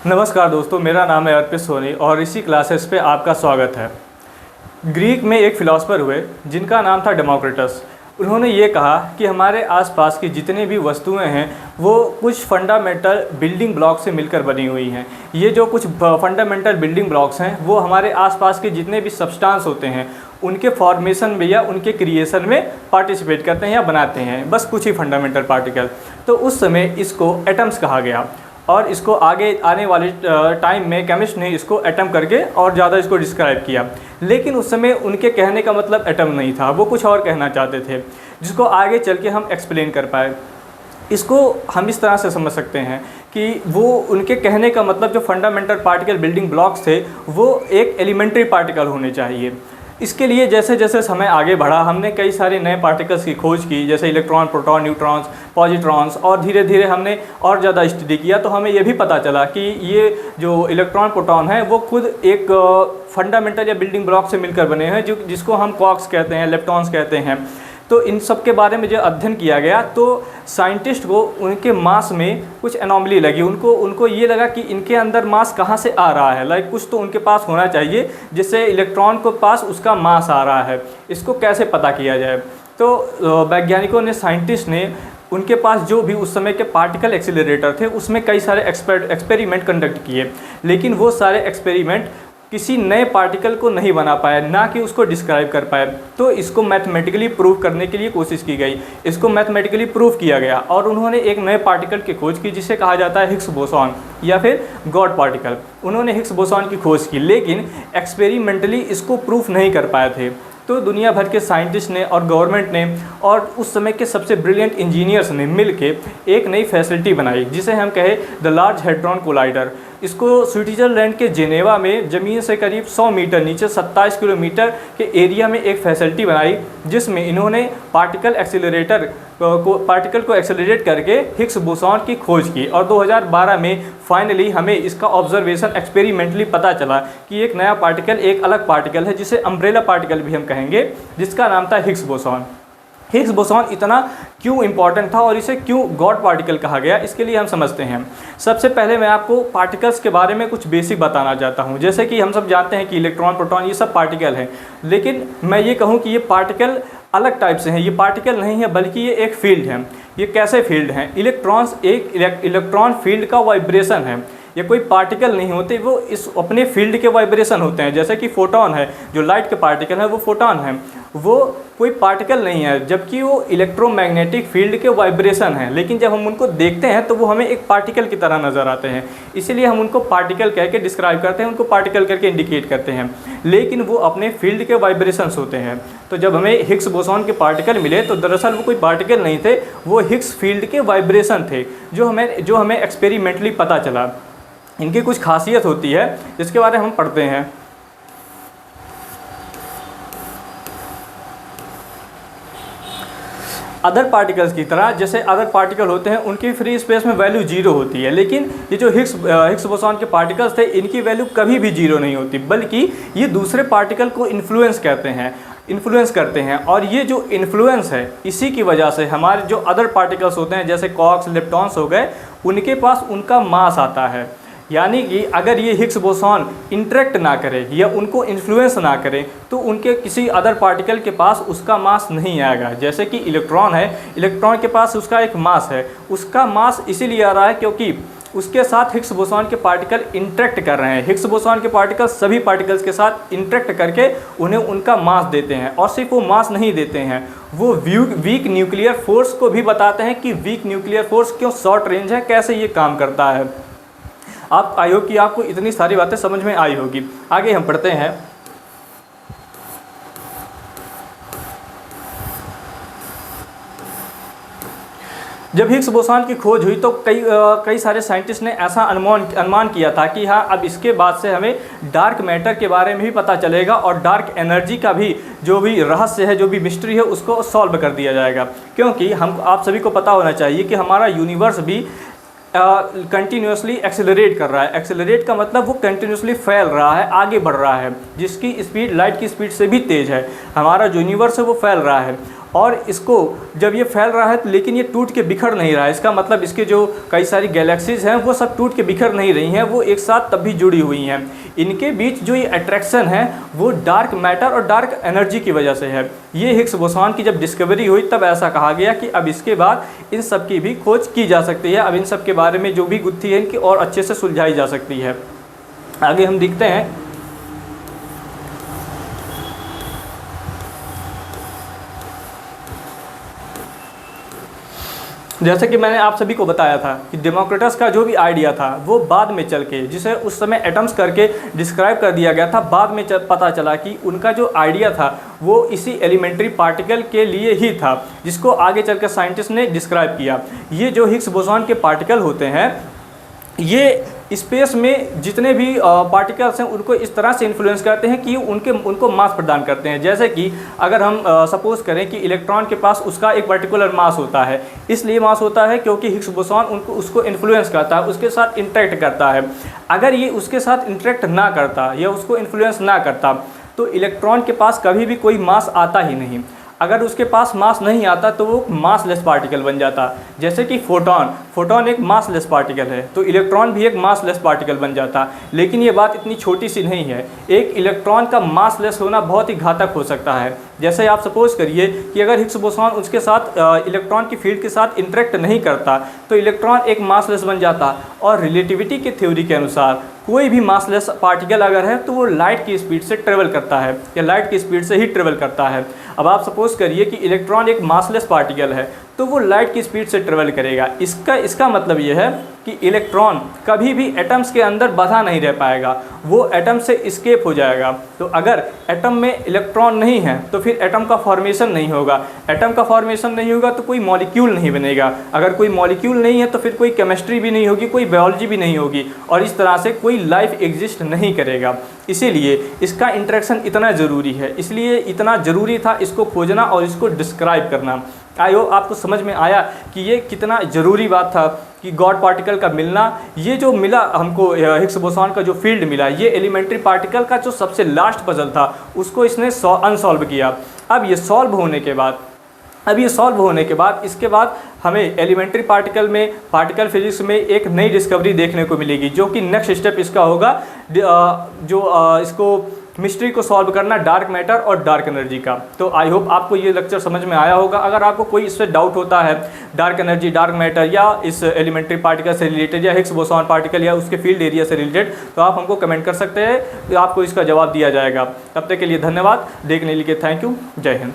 नमस्कार दोस्तों, मेरा नाम है अर्पित सोनी और इसी क्लासेस पे आपका स्वागत है। ग्रीक में एक फ़िलासफ़र हुए जिनका नाम था डेमोक्रिटस। उन्होंने ये कहा कि हमारे आसपास की जितनी भी वस्तुएं हैं वो कुछ फंडामेंटल बिल्डिंग ब्लॉक से मिलकर बनी हुई हैं। ये जो कुछ फंडामेंटल बिल्डिंग ब्लॉक्स हैं वो हमारे आसपास के जितने भी सब्सटेंस होते हैं उनके फॉर्मेशन में या उनके क्रिएशन में पार्टिसिपेट करते हैं या बनाते हैं, बस कुछ ही फंडामेंटल पार्टिकल। तो उस समय इसको एटम्स कहा गया और इसको आगे आने वाले टाइम में केमिस्ट ने इसको एटम करके और ज़्यादा इसको डिस्क्राइब किया। लेकिन उस समय उनके कहने का मतलब एटम नहीं था, वो कुछ और कहना चाहते थे जिसको आगे चल के हम एक्सप्लेन कर पाए। इसको हम इस तरह से समझ सकते हैं कि वो उनके कहने का मतलब जो फंडामेंटल पार्टिकल बिल्डिंग ब्लॉक्स थे वो एक एलिमेंट्री पार्टिकल होने चाहिए। इसके लिए जैसे जैसे समय आगे बढ़ा हमने कई सारे नए पार्टिकल्स की खोज की, जैसे इलेक्ट्रॉन, प्रोटॉन, न्यूट्रॉन्स, पॉजिट्रॉन्स, और धीरे धीरे हमने और ज़्यादा स्टडी किया तो हमें ये भी पता चला कि ये जो इलेक्ट्रॉन, प्रोटॉन है वो खुद एक फंडामेंटल या बिल्डिंग ब्लॉक से मिलकर बने हैं जिसको हम क्वार्क्स कहते हैं, लेप्टॉन्स कहते हैं। तो इन सब के बारे में जो अध्ययन किया गया तो साइंटिस्ट को उनके मास में कुछ एनॉमली लगी। उनको ये लगा कि इनके अंदर मास कहाँ से आ रहा है, लाइक कुछ तो उनके पास होना चाहिए जिससे इलेक्ट्रॉन को पास उसका मास आ रहा है। इसको कैसे पता किया जाए? तो वैज्ञानिकों ने, साइंटिस्ट ने उनके पास जो भी उस समय के पार्टिकल एक्सीलरेटर थे उसमें कई सारे एक्सपेरिमेंट कंडक्ट किए, लेकिन वो सारे एक्सपेरिमेंट किसी नए पार्टिकल को नहीं बना पाए, ना कि उसको डिस्क्राइब कर पाए। तो इसको मैथमेटिकली प्रूव करने के लिए कोशिश की गई, इसको मैथमेटिकली प्रूव किया गया और उन्होंने एक नए पार्टिकल की खोज की जिसे कहा जाता है हिग्स बोसॉन या फिर गॉड पार्टिकल। उन्होंने हिग्स बोसॉन की खोज की लेकिन एक्सपेरिमेंटली इसको प्रूफ नहीं कर पाए थे। तो दुनिया भर के साइंटिस्ट ने और गवर्नमेंट ने और उस समय के सबसे ब्रिलियंट इंजीनियर्स ने मिलके एक नई फैसिलिटी बनाई जिसे हम कहे द लार्ज हैड्रॉन कोलाइडर। इसको स्विट्ज़रलैंड के जेनेवा में ज़मीन से करीब 100 मीटर नीचे 27 किलोमीटर के एरिया में एक फैसिलिटी बनाई जिसमें इन्होंने पार्टिकल को एक्सेलरेट करके हिग्स बोसॉन की खोज की। और 2012 में फाइनली हमें इसका ऑब्जर्वेशन एक्सपेरिमेंटली पता चला कि एक नया पार्टिकल, एक अलग पार्टिकल है जिसे अम्ब्रेला पार्टिकल भी हम कहेंगे, जिसका नाम था हिग्स बोसॉन। हिग्स बोसॉन इतना क्यों इम्पॉर्टेंट था और इसे क्यों गॉड पार्टिकल कहा गया, इसके लिए हम समझते हैं। सबसे पहले मैं आपको पार्टिकल्स के बारे में कुछ बेसिक बताना चाहता हूं। जैसे कि हम सब जानते हैं कि इलेक्ट्रॉन, प्रोटॉन ये सब पार्टिकल हैं, लेकिन मैं ये कहूं कि ये पार्टिकल अलग टाइप से हैं। ये पार्टिकल नहीं है बल्कि ये एक फील्ड है। ये कैसे फील्ड हैं? इलेक्ट्रॉन्स एक इलेक्ट्रॉन फील्ड का वाइब्रेशन है। ये कोई पार्टिकल नहीं होते, वो इस अपने फील्ड के वाइब्रेशन होते हैं। जैसे कि फोटॉन है, जो लाइट के पार्टिकल है वो फोटॉन है, वो कोई पार्टिकल नहीं है, जबकि वो इलेक्ट्रोमैग्नेटिक फील्ड के वाइब्रेशन हैं। लेकिन जब हम उनको देखते हैं तो वो हमें एक पार्टिकल की तरह नज़र आते हैं, इसीलिए हम उनको पार्टिकल कह के डिस्क्राइब करते हैं, उनको पार्टिकल करके इंडिकेट करते हैं, लेकिन वो अपने फील्ड के वाइब्रेशंस होते हैं। तो जब हमें हिग्स बोसॉन के पार्टिकल मिले तो दरअसल वो कोई पार्टिकल नहीं थे, वो हिग्स फील्ड के वाइब्रेशन थे जो हमें एक्सपेरिमेंटली पता चला। इनकी कुछ खासियत होती है जिसके बारे में हम पढ़ते हैं। अदर पार्टिकल्स की तरह, जैसे अदर पार्टिकल होते हैं उनकी फ्री स्पेस में वैल्यू 0 होती है, लेकिन ये जो हिग्स बोसॉन के पार्टिकल्स थे इनकी वैल्यू कभी भी 0 नहीं होती, बल्कि ये दूसरे पार्टिकल को इन्फ्लुएंस करते हैं। और ये जो इन्फ्लुएंस है इसी की वजह से हमारे जो अदर पार्टिकल्स होते हैं जैसे क्वार्क्स, लेप्टॉन्स हो गए, उनके पास उनका मास आता है। यानी कि अगर ये हिग्स बोसॉन इंटरेक्ट ना करे या उनको इन्फ्लुएंस ना करे तो उनके किसी अदर पार्टिकल के पास उसका मास नहीं आएगा। जैसे कि इलेक्ट्रॉन है, इलेक्ट्रॉन के पास उसका एक मास है, उसका मास इसीलिए आ रहा है क्योंकि उसके साथ हिग्स बोसॉन के पार्टिकल इंटरेक्ट कर रहे हैं। हिग्स बोसॉन के पार्टिकल सभी पार्टिकल्स के साथ इंटरेक्ट करके उन्हें उनका मास देते हैं, और सिर्फ वो मास नहीं देते हैं, वो वीक न्यूक्लियर फोर्स को भी बताते हैं कि वीक न्यूक्लियर फोर्स क्यों शॉर्ट रेंज है, कैसे ये काम करता है। आप आई होप कि आपको इतनी सारी बातें समझ में आई होगी। आगे हम पढ़ते हैं। जब हिग्स बोसॉन की खोज हुई तो कई सारे साइंटिस्ट ने ऐसा अनुमान किया था कि हाँ, अब इसके बाद से हमें डार्क मैटर के बारे में भी पता चलेगा और डार्क एनर्जी का भी जो भी रहस्य है, जो भी मिस्ट्री है, उसको सॉल्व कर दिया जाएगा। क्योंकि आप सभी को पता होना चाहिए कि हमारा यूनिवर्स भी कंटिन्यूसली एक्सेलरेट कर रहा है। एक्सेलरेट का मतलब वो कंटिन्यूसली फैल रहा है, आगे बढ़ रहा है, जिसकी स्पीड लाइट की स्पीड से भी तेज़ है। हमारा जो यूनिवर्स है वो फैल रहा है और इसको जब ये फैल रहा है तो लेकिन ये टूट के बिखर नहीं रहा है। इसका मतलब इसके जो कई सारी गैलेक्सीज हैं वो सब टूट के बिखर नहीं रही हैं, वो एक साथ तब भी जुड़ी हुई हैं। इनके बीच जो ये अट्रैक्शन है वो डार्क मैटर और डार्क एनर्जी की वजह से है। ये हिग्स बोसॉन की जब डिस्कवरी हुई तब ऐसा कहा गया कि अब इसके बाद इन सब की भी खोज की जा सकती है, अब इन सब के बारे में जो भी गुत्थी है इनकी और अच्छे से सुलझाई जा सकती है। आगे हम देखते हैं। जैसे कि मैंने आप सभी को बताया था कि डेमोक्रिटस का जो भी आइडिया था वो बाद में चल के, जिसे उस समय एटम्स करके डिस्क्राइब कर दिया गया था, बाद में पता चला कि उनका जो आइडिया था वो इसी एलिमेंट्री पार्टिकल के लिए ही था, जिसको आगे चल कर साइंटिस्ट ने डिस्क्राइब किया। ये जो हिग्स बोसॉन के पार्टिकल होते हैं ये स्पेस में जितने भी पार्टिकल्स हैं उनको इस तरह से इन्फ्लुएंस करते हैं कि उनको मास प्रदान करते हैं। जैसे कि अगर हम सपोज करें कि इलेक्ट्रॉन के पास उसका एक पर्टिकुलर मास होता है, इसलिए मास होता है क्योंकि हिग्स बोसॉन उसको इन्फ्लुएंस करता है, उसके साथ इंटरेक्ट करता है। अगर ये उसके साथ इंटरेक्ट ना करता या उसको इन्फ्लुएंस ना करता तो इलेक्ट्रॉन के पास कभी भी कोई मास आता ही नहीं। अगर उसके पास मास नहीं आता तो वो मासलेस पार्टिकल बन जाता। जैसे कि फोटोन एक मासलेस पार्टिकल है तो इलेक्ट्रॉन भी एक मासलेस पार्टिकल बन जाता। लेकिन ये बात इतनी छोटी सी नहीं है, एक इलेक्ट्रॉन का मासलेस होना बहुत ही घातक हो सकता है। जैसे आप सपोज करिए कि अगर हिग्स बोसॉन उसके साथ इलेक्ट्रॉन की फील्ड के साथ इंटरेक्ट नहीं करता तो इलेक्ट्रॉन एक मासलेस बन जाता। और रिलेटिविटी की थ्योरी के अनुसार कोई भी मासलेस पार्टिकल अगर है तो वो लाइट की स्पीड से ट्रेवल करता है या लाइट की स्पीड से ही ट्रेवल करता है। अब आप सपोज करिए कि इलेक्ट्रॉन एक मासलेस पार्टिकल है तो वो लाइट की स्पीड से ट्रेवल करेगा। इसका मतलब ये है कि इलेक्ट्रॉन कभी भी एटम्स के अंदर बंधा नहीं रह पाएगा, वो एटम से एस्केप हो जाएगा। तो अगर एटम में इलेक्ट्रॉन नहीं है तो फिर एटम का फॉर्मेशन नहीं होगा, एटम का फॉर्मेशन नहीं होगा तो कोई मॉलिक्यूल नहीं बनेगा, अगर कोई मॉलिक्यूल नहीं है तो फिर कोई केमिस्ट्री भी नहीं होगी, कोई बायोलॉजी भी नहीं होगी और इस तरह से कोई लाइफ एग्जिस्ट नहीं करेगा। इसीलिए इसका इंटरेक्शन इतना ज़रूरी है, इसलिए इतना ज़रूरी था इसको खोजना और इसको डिस्क्राइब करना। आई होप आपको समझ में आया कि ये कितना ज़रूरी बात था कि गॉड पार्टिकल का मिलना। ये जो मिला हमको हिग्स बोसॉन का जो फील्ड मिला, ये एलिमेंट्री पार्टिकल का जो सबसे लास्ट पजल था उसको इसने अनसॉल्व किया। अब ये सॉल्व होने के बाद इसके बाद हमें एलिमेंट्री पार्टिकल में, पार्टिकल फिजिक्स में एक नई डिस्कवरी देखने को मिलेगी, जो कि नेक्स्ट स्टेप इसका होगा इसको मिस्ट्री को सॉल्व करना डार्क मैटर और डार्क एनर्जी का। तो आई होप आपको ये लेक्चर समझ में आया होगा। अगर आपको कोई इससे डाउट होता है डार्क एनर्जी, डार्क मैटर या इस एलिमेंट्री पार्टिकल से रिलेटेड या हिग्स बोसॉन पार्टिकल या उसके फील्ड एरिया से रिलेटेड, तो आप हमको कमेंट कर सकते हैं, आपको इसका जवाब दिया जाएगा। तब तक के लिए धन्यवाद, देखने के लिए थैंक यू, जय हिंद।